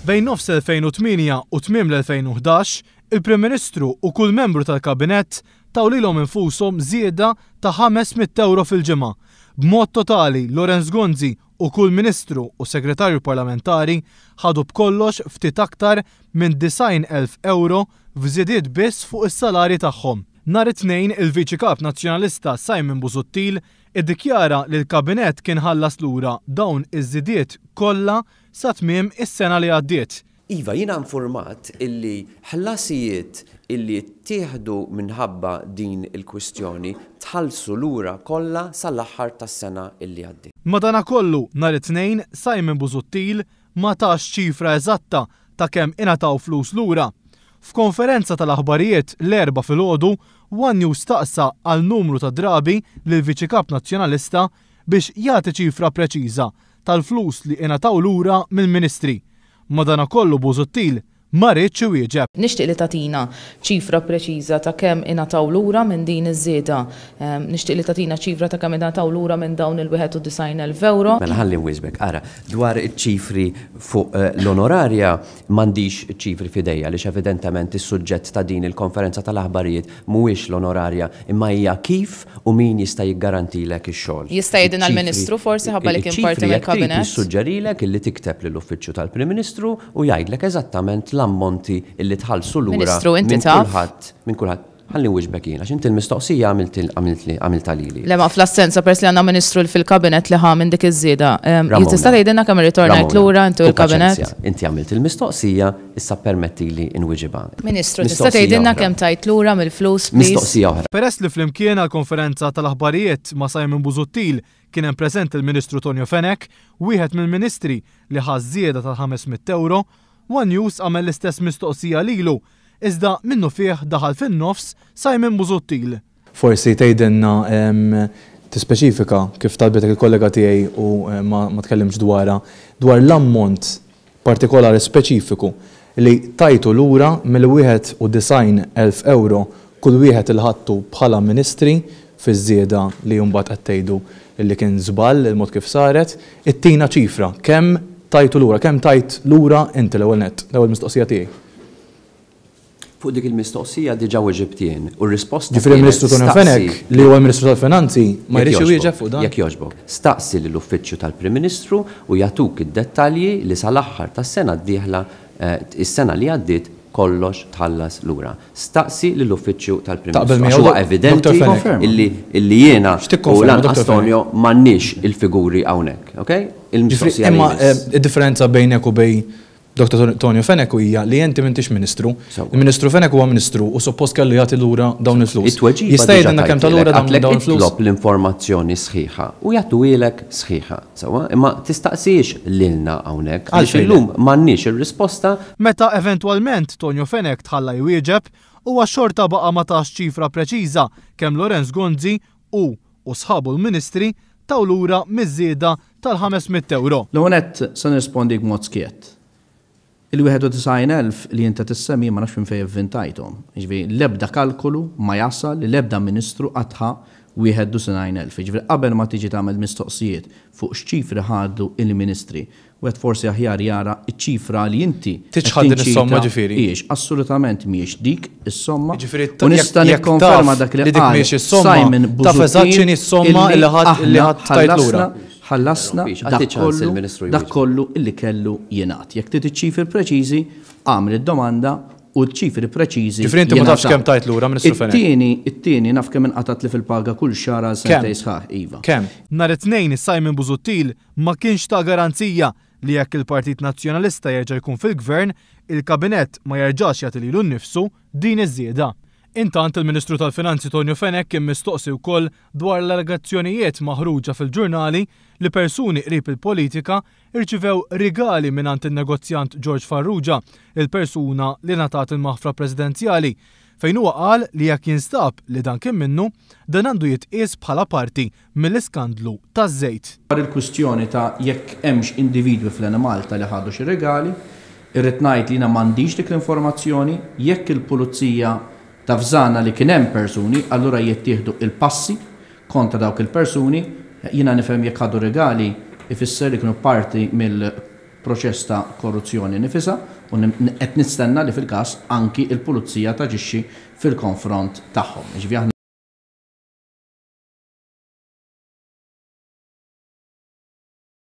Bejn nofs 2008 u tmiem l-2011, il-Prim Ministru u kull membru tal-Kabinett taw lilhom infushom żieda ta' €500 fil-ġimgħa. B'mod totali, Lorenz Gonzi u kull Ministru u Segretarju Parlamentari ħadu b'kollox ftit aktar minn €90,000 f'żiediet biss fuq is-salarji tagħhom. Nhar it-tnejn il-Viċi Kap Nazzjonalista Simon Busuttil iddikjara li l-Kabinett kien ħallas lura dawn iż-żiediet kollha sa tmiem is-sena li għaddiet. Iva, jiena informat illi ħlasijiet illi ttieħdu minħabba din il-kwistjoni tħallsu lura kollha sal-aħħar tas-sena illi għaddiet. Madankollu nhar it-tnejn Simon Busuttil ma tax ċifra eżatta ta' kemm ingħataw flus lura. F'konferenza tal-aħbarijiet l-erba' filgħodu, One News staqsa għal numru ta' drabi lil Viċi Kap Nazzjonalista biex jagħti ċifra preċiża tal-flus li ingħataw lura mill-Ministri. Madankollu Busuttil ma rridx iwieġeb. Nixtieq li tagħtina ċifra preċiża ta' kemm ingħataw lura minn din iż-żieda. Nixtieq li tagħtina ċifra ta' kemm ingħataw lura minn dawn il-€91,000. Mela ħalli nwisbek, ara, dwar iċ-ċifri fuq l-onorarja m'għandix ċifri f'idejja għaliex evidentement is-suġġett ta' din il-konferenza tal-aħbarijiet mhuwiex l-onorarja imma hija kif u min jista' jiggarantilek ix-xogħol. Jista' jgħidilna l-Ministru forsi ħabba li kien parti mill-Kabinett. Nissuġġerilek illi tikteb lill-Uffiċċju tal-Prim Ministru u jgħidlek eżattament l-ammonti illi tħallsu lura minn kulħadd. Ħalli nwiġbek jien, għax inti l-mistoqsija għamilta lili. Lema fl-assenza pers li għandna Ministru fil-Kabinett li ħa minn dik iż-żieda. Tista' tgħidilna kemm irritornajt lura intu l-Kabinett? Inti għamilt il-mistoqsija, issa permettili nwiġibha. Ministru, tista' tgħidilna kemm tajt lura mill-flus mistoqsija oħra. Peress li flimkien għall-konferenza tal-aħbarijiet ma' Simon Busuttil kien hemm preżent il-Ministru Tonio Fenech, wieħed mill-Ministri li ħaż żieda ta' €500, One News għamel l-istess mistoqsija lilu, iżda minnu fih daħal fin-nofs Simon Busuttil. Forsi tgħidilna tispeċifika kif talbetek il-kollega tiegħi u ma tkellimx dwarha dwar l-ammont partikolari speċifiku li tajtu lura mill-€91,000 kull wieħed il-ħattu bħala Ministri fiż-żieda li mbagħad qed tgħidu li kien żball il-mod kif saret, ittina ċifra kemm tajtu lura, kemm tajt lura inti l-ewwel nett, l-ewwel mistoqsija tiegħi. Fuq dik il-mistoqsija diġà weġibtien u r-risposta. Ġifieri il-Ministru Tonio Fenech li huwa l-Ministru tal-Finanzi ma jridx iwieġeb fuq dan. Jekk jogħġbok, staqsi lill-Uffiċċju tal-Prim Ministru u jagħtuk id-dettalji li sal-aħħar tas-sena d-dieħla is-sena li għaddiet kollox tħallas lura. Staqsi lill-Uffiċċju tal-Prim Ministru. Huwa evidenti illi jiena u lanqas Tonio m'għandniex il-figuri hawnhekk, okay? Imma id-differenza bejnek u bej Dr. Tonio Fenech hija li inti m'intix Ministru. Il-Ministru Fenech huwa Ministru u suppost kellu jagħti lura dawn il-flus. Jista' jgħidilna kemm ta' lura dawn il-flus? Itlob l-informazzjoni sħiħa u jagħtuhilek sħiħa. Sewwa, imma tistaqsix lilna hawnhekk għaliex illum m'għandniex ir-risposta. Meta eventwalment Tonio Fenech tħalla jwieġeb huwa xorta baqa' ma tax ċifra preċiża kemm Lorenz Gonzi u sħabu l-Ministri taw lura miż-żieda tal-€500. L-għonet se nirrispondi b'mod skiet. Il-91,000 li jinta tissemmi ma nafx minn fejn ivvintajthom. Ġifieri l-ebda kalkolu ma jasal li l-ebda Ministru qatħa 91,000. Ġifieri qabel ma tiġi tagħmel mistoqsijiet fuq x'ċifri ħadu il-Ministri, wieħed forsi aħjar jara ċ-ċifra li inti tiġħad din is-somma ġifieri. Hijiex assolutament mhijiex dik is-somma. U nista' nikkonferma dak li qal Simon Busuttil taf eżatt x'inhi s-somma li ħadd tajt lura. ħallasna dak kollu illi kellu jingħat. Jekk trid iċ-ċifri preċiżi, għamel id-domanda u ċ-ċifri preċiżi. Ġifieri inti ma tafx kemm tajt lura Ministru Fenech. It-tieni naf kemm inqatat li fil-paga kull xahar għal sentejn sħaħ iva. Kemm? Nhar it-tnejn Simon Busuttil ma kienx ta' garanzija li jekk il-Partit Nazzjonalista jerġa' jkun fil-Gvern, il-Kabinett ma jerġax jagħti lilu nnifsu din iż-żieda. Intant il-Ministru tal-Finanzi Tonio Fenech kien mistoqsi wkoll dwar l-allegazzjonijiet maħruġa fil-ġurnali li persuni qrib il-politika irċivew rigali mingħand in-negozjant George Farrugia, il-persuna li ngħatat il-maħfra presidenzjali, fejn huwa qal li jekk jinstab li dan kien minnu, dan għandu jitqies bħala parti mill-iskandlu taż-żejt. Dwar il-kwistjoni ta' jekk hemmx individwi fl-Malta li ħadu xi rigali, irrid ngħid li jiena m'għandix dik l-informazzjoni, jekk il-pulizija tafżana li kien hemm persuni, allura jittieħdu il-passi kontra dawk il-persuni, jiena nifhem jekk ħadu regali ifisser li kienu parti mill proċess ta' korruzzjoni nifisa u qed nistenna li fil-każ anki il-pulizija taġixxi fil-konfront tagħhom.